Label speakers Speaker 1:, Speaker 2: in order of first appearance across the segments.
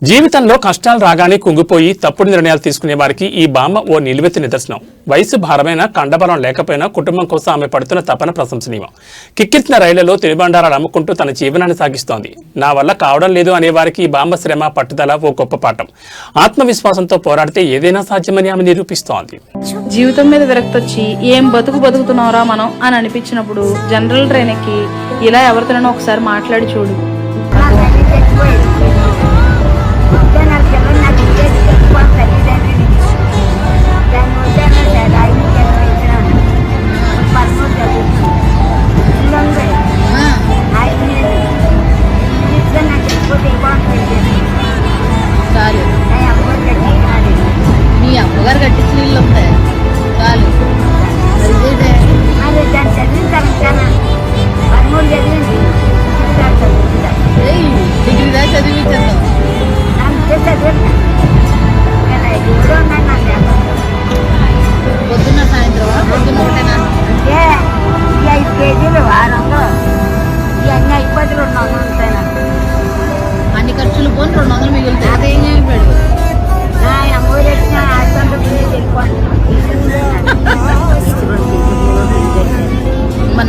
Speaker 1: జీవితంలో కష్టాలు రాగానే కుంగిపోయి తప్పుడు నిర్ణయాలు తీసుకునే వారికి ఈ బామ్మ ఓ నిలువెత్తి నిదర్శనం. వయసు భారమైన కండబలం లేకపోయినా కుటుంబం కోసం ఆమె పడుతున్న తపన ప్రశంసనీయం. కిక్కిరిసిన రైళ్లలో తినుబండారాలు అమ్ముకుంటూ తన జీవనాన్ని సాగిస్తోంది. నా వల్ల కావడం లేదు అనే వారికి ఈ బామ్మ శ్రమ పట్టుదల ఓ గొప్ప పాఠం. ఆత్మవిశ్వాసంతో పోరాడితే ఏదైనా సాధ్యమని ఆమె నిరూపిస్తోంది.
Speaker 2: జీవితం మీద విరక్తి వచ్చి ఏం బతుకుతున్నావురా మనం అని అనిపించినప్పుడు జనరల్ ట్రైన్ ఎక్కి ఇలా ఎవరితోనైనా ఒకసారి మాట్లాడి చూడు.
Speaker 3: మీ అమ్మగారు కట్టించిన ఇల్లు ఉంటాయి చాలు. డిగ్రీ దాకా చదివించాను. పొద్దున్న సాయంత్రం పొద్దున్న ఒకటేనా?
Speaker 4: 5 కేజీలు వారంలో ఇవన్నీ అయిపోతే 200 ఉంటాయి.
Speaker 3: అన్ని ఖర్చులు పోని 200 మిగులుతాయి. అదేం చేయబడు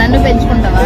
Speaker 3: నన్ను పెంచుకుంటావా?